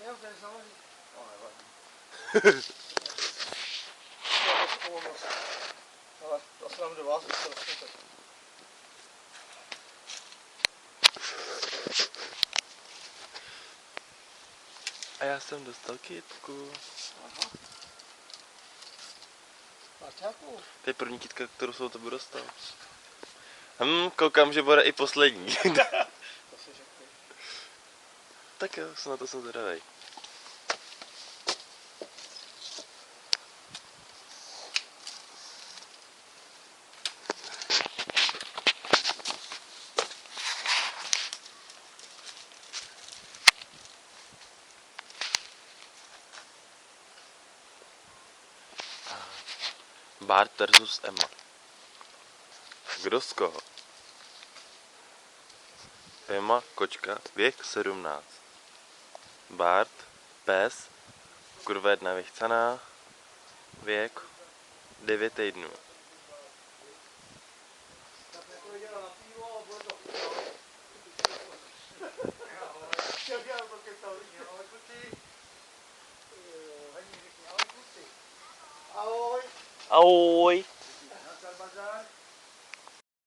Jo, to je samozřejmě. No, nevadí. Ale to asi nám do vás vyšel. A já jsem dostal kytku. Aha. Marťáku. To je první kytka, kterou jsem od tebe dostal. Koukám, že bude i poslední. To si řekli. Tak jo, na to jsem zvědavej. Bart versus Emma. Kdo z koho? Emma, kočka, věk 17. Bart, pes, kurva jedna vychcaná, věk 9 týdnů. Ahoj. Ahoj.